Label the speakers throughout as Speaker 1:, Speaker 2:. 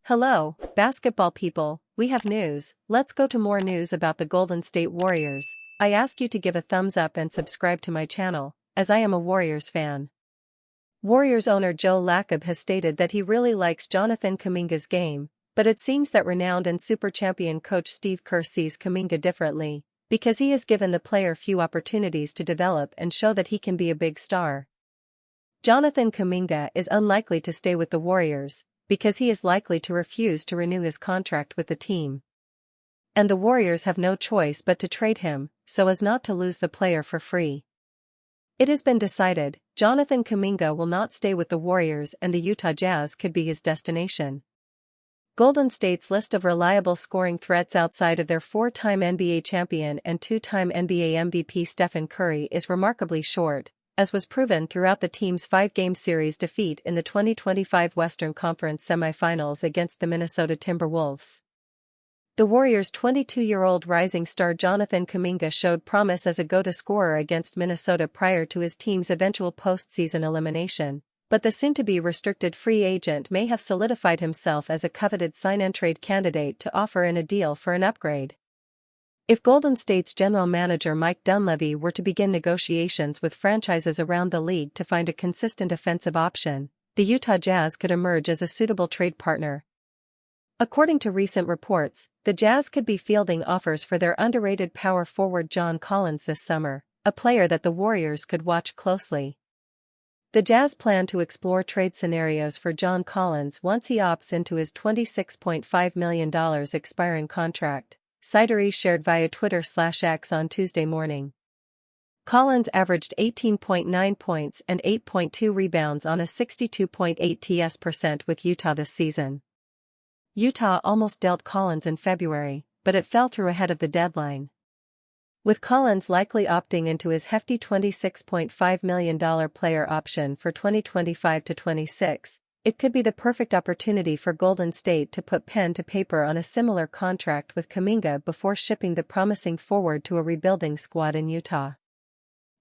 Speaker 1: Hello, basketball people, we have news. Let's go to more news about the Golden State Warriors. I ask you to give a thumbs up and subscribe to my channel, as I am a Warriors fan. Warriors owner Joe Lacob has stated that he really likes Jonathan Kuminga's game, but it seems that renowned and super champion coach Steve Kerr sees Kuminga differently, because he has given the player few opportunities to develop and show that he can be a big star. Jonathan Kuminga is unlikely to stay with the Warriors, because he is likely to refuse to renew his contract with the team. And the Warriors have no choice but to trade him, so as not to lose the player for free. It has been decided, Jonathan Kuminga will not stay with the Warriors and the Utah Jazz could be his destination. Golden State's list of reliable scoring threats outside of their four-time NBA champion and two-time NBA MVP Stephen Curry is remarkably short, as was proven throughout the team's five-game series defeat in the 2025 Western Conference semifinals against the Minnesota Timberwolves. The Warriors' 22-year-old rising star Jonathan Kuminga showed promise as a go-to scorer against Minnesota prior to his team's eventual postseason elimination, but the soon-to-be restricted free agent may have solidified himself as a coveted sign-and-trade candidate to offer in a deal for an upgrade. If Golden State's general manager Mike Dunleavy were to begin negotiations with franchises around the league to find a consistent offensive option, the Utah Jazz could emerge as a suitable trade partner. According to recent reports, the Jazz could be fielding offers for their underrated power forward John Collins this summer, a player that the Warriors could watch closely. The Jazz plan to explore trade scenarios for John Collins once he opts into his $26.5 million expiring contract, Sideries shared via Twitter/X on Tuesday morning. Collins averaged 18.9 points and 8.2 rebounds on a 62.8 TS% with Utah this season. Utah almost dealt Collins in February, but it fell through ahead of the deadline. With Collins likely opting into his hefty $26.5 million player option for 2025-26, it could be the perfect opportunity for Golden State to put pen to paper on a similar contract with Kuminga before shipping the promising forward to a rebuilding squad in Utah.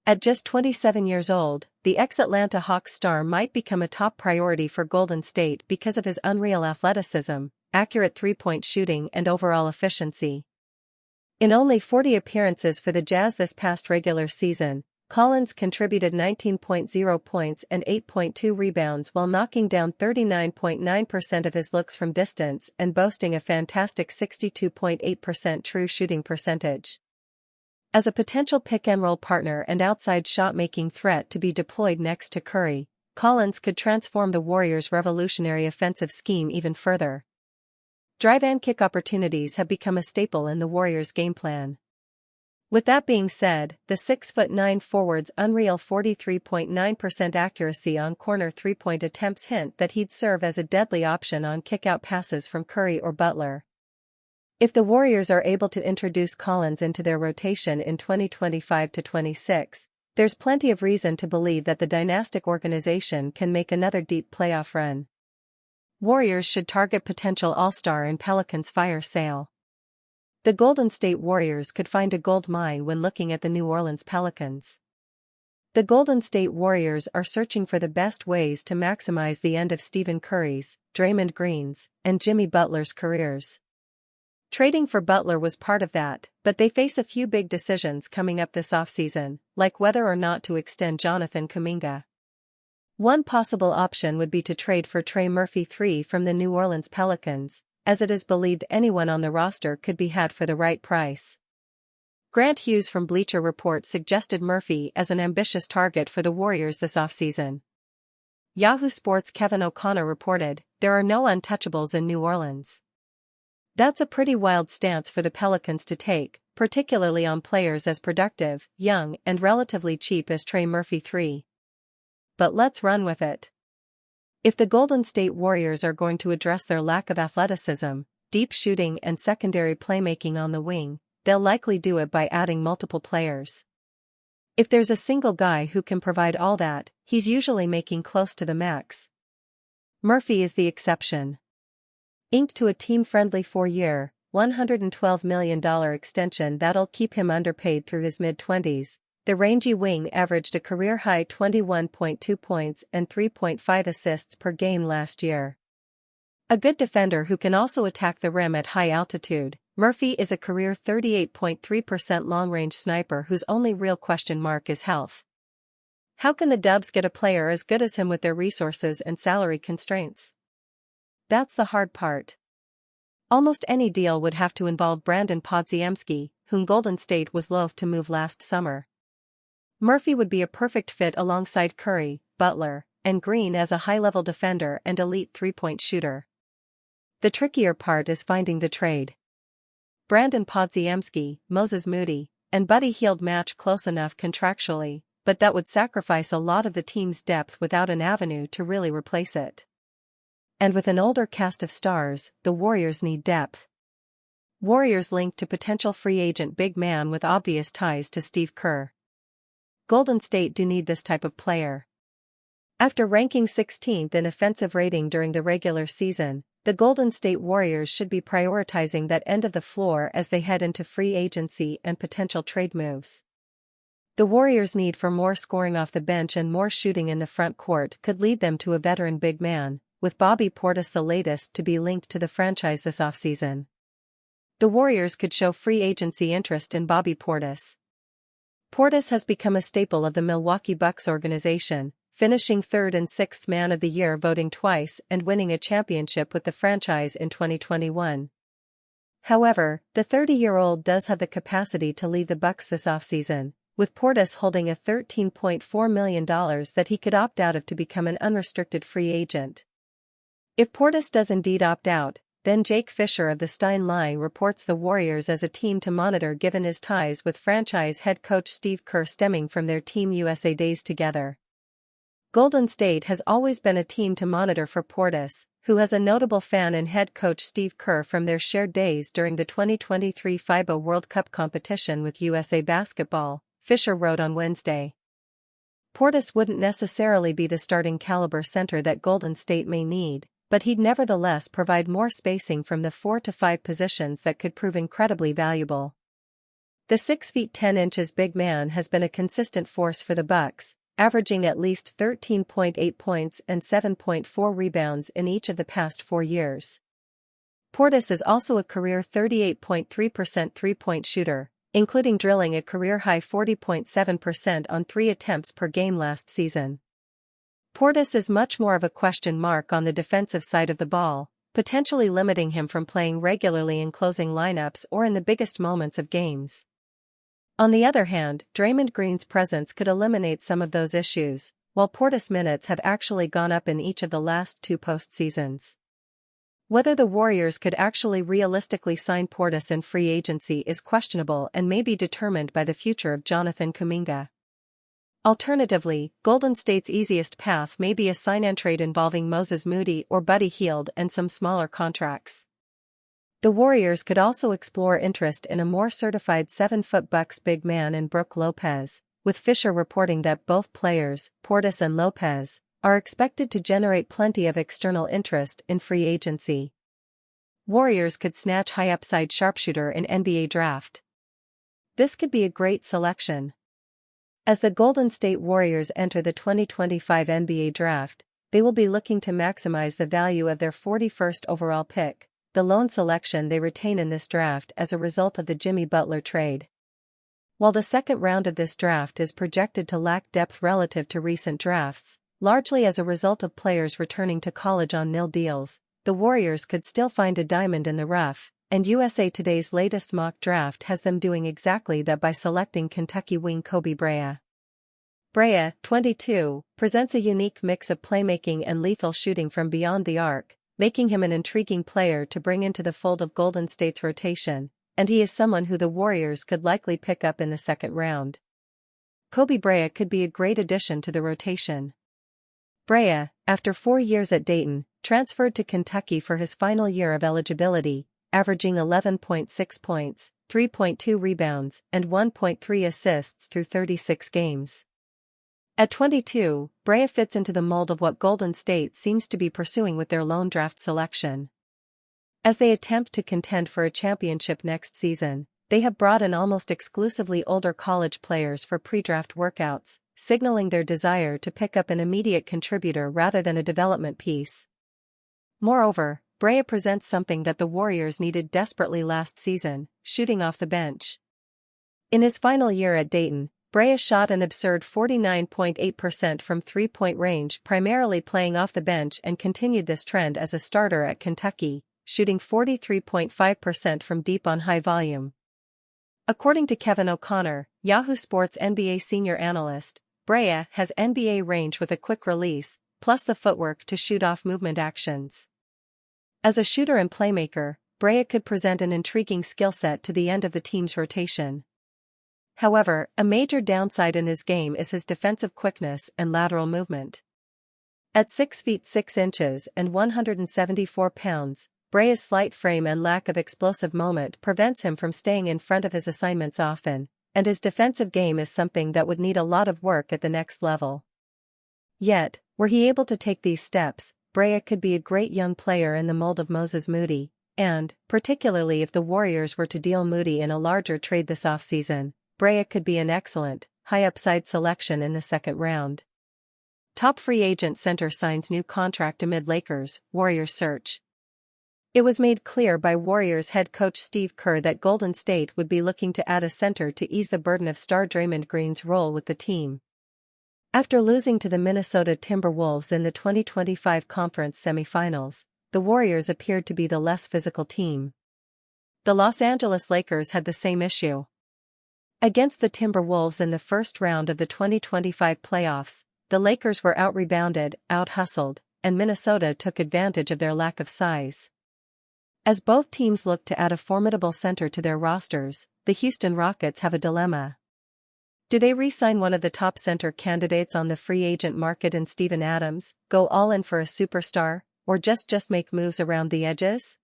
Speaker 1: At just 27 years old, the ex-Atlanta Hawks star might become a top priority for Golden State because of his unreal athleticism, accurate three-point shooting and overall efficiency. In only 40 appearances for the Jazz this past regular season, Collins contributed 19.0 points and 8.2 rebounds while knocking down 39.9% of his looks from distance and boasting a fantastic 62.8% true shooting percentage. As a potential pick-and-roll partner and outside shot-making threat to be deployed next to Curry, Collins could transform the Warriors' revolutionary offensive scheme even further. Drive-and-kick opportunities have become a staple in the Warriors' game plan. With that being said, the 6'9" forward's unreal 43.9% accuracy on corner three-point attempts hint that he'd serve as a deadly option on kick-out passes from Curry or Butler. If the Warriors are able to introduce Collins into their rotation in 2025-26, there's plenty of reason to believe that the dynastic organization can make another deep playoff run. Warriors should target potential all-star in Pelicans' fire sale. The Golden State Warriors could find a gold mine when looking at the New Orleans Pelicans. The Golden State Warriors are searching for the best ways to maximize the end of Stephen Curry's, Draymond Green's, and Jimmy Butler's careers. Trading for Butler was part of that, but they face a few big decisions coming up this offseason, like whether or not to extend Jonathan Kuminga. One possible option would be to trade for Trey Murphy III from the New Orleans Pelicans, as it is believed anyone on the roster could be had for the right price. Grant Hughes from Bleacher Report suggested Murphy as an ambitious target for the Warriors this offseason. Yahoo Sports' Kevin O'Connor reported, "There are no untouchables in New Orleans." That's a pretty wild stance for the Pelicans to take, particularly on players as productive, young, and relatively cheap as Trey Murphy III. But let's run with it. If the Golden State Warriors are going to address their lack of athleticism, deep shooting and secondary playmaking on the wing, they'll likely do it by adding multiple players. If there's a single guy who can provide all that, he's usually making close to the max. Murphy is the exception. Inked to a team-friendly 4-year, $112 million extension that'll keep him underpaid through his mid-20s, the rangy wing averaged a career-high 21.2 points and 3.5 assists per game last year. A good defender who can also attack the rim at high altitude, Murphy is a career 38.3% long-range sniper whose only real question mark is health. How can the Dubs get a player as good as him with their resources and salary constraints? That's the hard part. Almost any deal would have to involve Brandon Podziemski, whom Golden State was loath to move last summer. Murphy would be a perfect fit alongside Curry, Butler, and Green as a high-level defender and elite three-point shooter. The trickier part is finding the trade. Brandon Podziemski, Moses Moody, and Buddy Hield match close enough contractually, but that would sacrifice a lot of the team's depth without an avenue to really replace it. And with an older cast of stars, the Warriors need depth. Warriors linked to potential free agent big man with obvious ties to Steve Kerr. Golden State do need this type of player. After ranking 16th in offensive rating during the regular season, the Golden State Warriors should be prioritizing that end of the floor as they head into free agency and potential trade moves. The Warriors' need for more scoring off the bench and more shooting in the front court could lead them to a veteran big man, with Bobby Portis the latest to be linked to the franchise this offseason. The Warriors could show free agency interest in Bobby Portis. Portis has become a staple of the Milwaukee Bucks organization, finishing 3rd and 6th Man of the Year voting twice and winning a championship with the franchise in 2021. However, the 30-year-old does have the capacity to leave the Bucks this offseason, with Portis holding a $13.4 million that he could opt out of to become an unrestricted free agent. If Portis does indeed opt out, then Jake Fisher of the Stein Line reports the Warriors as a team to monitor given his ties with franchise head coach Steve Kerr stemming from their Team USA days together. Golden State has always been a team to monitor for Portis, who has a notable fan in head coach Steve Kerr from their shared days during the 2023 FIBA World Cup competition with USA Basketball, Fisher wrote on Wednesday. Portis wouldn't necessarily be the starting caliber center that Golden State may need, but he'd nevertheless provide more spacing from the 4 to 5 positions that could prove incredibly valuable. The 6 feet 10 inches big man has been a consistent force for the Bucks, averaging at least 13.8 points and 7.4 rebounds in each of the past 4 years. Portis is also a career 38.3% three-point shooter, including drilling a career-high 40.7% on 3 attempts per game last season. Portis is much more of a question mark on the defensive side of the ball, potentially limiting him from playing regularly in closing lineups or in the biggest moments of games. On the other hand, Draymond Green's presence could eliminate some of those issues, while Portis' minutes have actually gone up in each of the last 2 postseasons. Whether the Warriors could actually realistically sign Portis in free agency is questionable and may be determined by the future of Jonathan Kuminga. Alternatively, Golden State's easiest path may be a sign-and-trade involving Moses Moody or Buddy Hield and some smaller contracts. The Warriors could also explore interest in a more certified 7-foot Bucks big man in Brook Lopez, with Fisher reporting that both players, Portis and Lopez, are expected to generate plenty of external interest in free agency. Warriors could snatch high-upside sharpshooter in NBA draft. This could be a great selection. As the Golden State Warriors enter the 2025 NBA draft, they will be looking to maximize the value of their 41st overall pick, the lone selection they retain in this draft as a result of the Jimmy Butler trade. While the second round of this draft is projected to lack depth relative to recent drafts, largely as a result of players returning to college on nil deals, the Warriors could still find a diamond in the rough, and USA Today's latest mock draft has them doing exactly that by selecting Kentucky wing Kobe Brea. Brea, 22, presents a unique mix of playmaking and lethal shooting from beyond the arc, making him an intriguing player to bring into the fold of Golden State's rotation, and he is someone who the Warriors could likely pick up in the second round. Kobe Brea could be a great addition to the rotation. Brea, after 4 years at Dayton, transferred to Kentucky for his final year of eligibility, averaging 11.6 points, 3.2 rebounds, and 1.3 assists through 36 games. At 22, Brea fits into the mold of what Golden State seems to be pursuing with their lone draft selection. As they attempt to contend for a championship next season, they have brought in almost exclusively older college players for pre-draft workouts, signaling their desire to pick up an immediate contributor rather than a development piece. Moreover, Brea presents something that the Warriors needed desperately last season: shooting off the bench. In his final year at Dayton, Brea shot an absurd 49.8% from three-point range, primarily playing off the bench, and continued this trend as a starter at Kentucky, shooting 43.5% from deep on high volume. According to Kevin O'Connor, Yahoo Sports NBA senior analyst, Brea has NBA range with a quick release, plus the footwork to shoot off movement actions. As a shooter and playmaker, Brea could present an intriguing skill set to the end of the team's rotation. However, a major downside in his game is his defensive quickness and lateral movement. At 6 feet 6 inches and 174 pounds, Brea's slight frame and lack of explosive moment prevents him from staying in front of his assignments often, and his defensive game is something that would need a lot of work at the next level. Yet, were he able to take these steps, Brea could be a great young player in the mold of Moses Moody, and, particularly if the Warriors were to deal Moody in a larger trade this offseason, Brea could be an excellent, high-upside selection in the second round. Top free agent center signs new contract amid Lakers, Warriors search. It was made clear by Warriors head coach Steve Kerr that Golden State would be looking to add a center to ease the burden of star Draymond Green's role with the team. After losing to the Minnesota Timberwolves in the 2025 conference semifinals, the Warriors appeared to be the less physical team. The Los Angeles Lakers had the same issue. Against the Timberwolves in the first round of the 2025 playoffs, the Lakers were out-rebounded, out-hustled, and Minnesota took advantage of their lack of size. As both teams look to add a formidable center to their rosters, the Houston Rockets have a dilemma. Do they re-sign one of the top center candidates on the free agent market in Steven Adams, go all in for a superstar, or just make moves around the edges?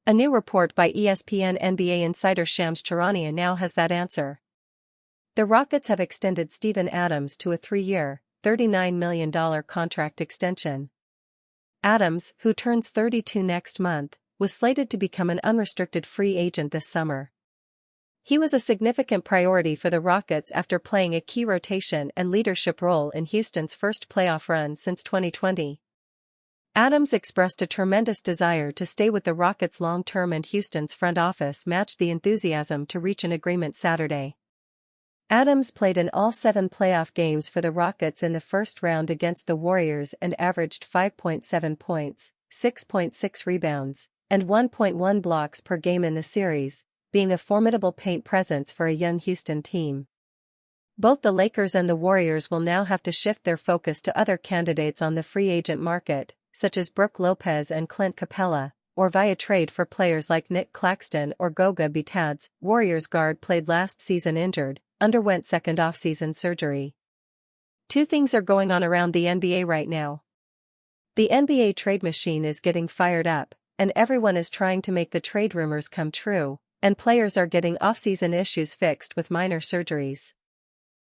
Speaker 1: A new report by ESPN NBA insider Shams Charania now has that answer. The Rockets have extended Steven Adams to a 3-year, $39 million contract extension. Adams, who turns 32 next month, was slated to become an unrestricted free agent this summer. He was a significant priority for the Rockets after playing a key rotation and leadership role in Houston's first playoff run since 2020. Adams expressed a tremendous desire to stay with the Rockets long-term, and Houston's front office matched the enthusiasm to reach an agreement Saturday. Adams played in all 7 playoff games for the Rockets in the first round against the Warriors and averaged 5.7 points, 6.6 rebounds, and 1.1 blocks per game in the series, being a formidable paint presence for a young Houston team. Both the Lakers and the Warriors will now have to shift their focus to other candidates on the free agent market, such as Brook Lopez and Clint Capella, or via trade for players like Nick Claxton or Goga Bitadze. Warriors guard played last season injured, underwent second off-season surgery. Two things are going on around the NBA right now. The NBA trade machine is getting fired up, and everyone is trying to make the trade rumors come true, and players are getting off-season issues fixed with minor surgeries.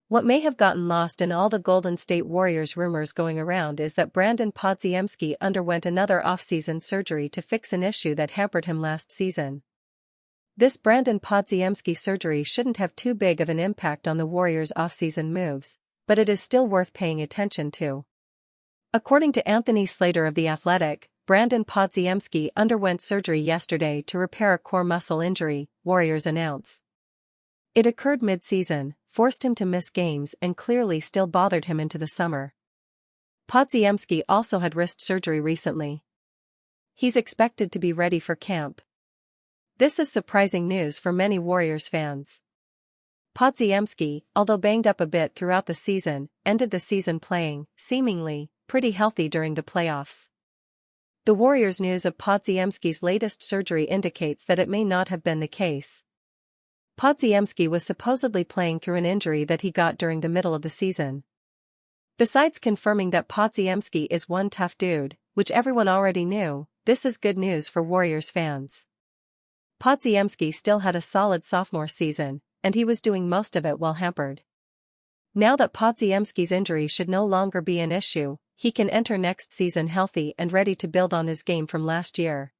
Speaker 1: What may have gotten lost in all the Golden State Warriors rumors going around is that Brandon Podziemski underwent another off-season surgery to fix an issue that hampered him last season. This Brandon Podziemski surgery shouldn't have too big of an impact on the Warriors' off-season moves, but it is still worth paying attention to. According to Anthony Slater of The Athletic, Brandon Podziemski underwent surgery yesterday to repair a core muscle injury, Warriors announce. It occurred mid-season, forced him to miss games, and clearly still bothered him into the summer. Podziemski also had wrist surgery recently. He's expected to be ready for camp. This is surprising news for many Warriors fans. Podziemski, although banged up a bit throughout the season, ended the season playing, seemingly, pretty healthy during the playoffs. The Warriors' news of Podziemski's latest surgery indicates that it may not have been the case. Podziemski was supposedly playing through an injury that he got during the middle of the season. Besides confirming that Podziemski is one tough dude, which everyone already knew, this is good news for Warriors fans. Podziemski still had a solid sophomore season, and he was doing most of it while hampered. Now that Podziemski's injury should no longer be an issue, he can enter next season healthy and ready to build on his game from last year.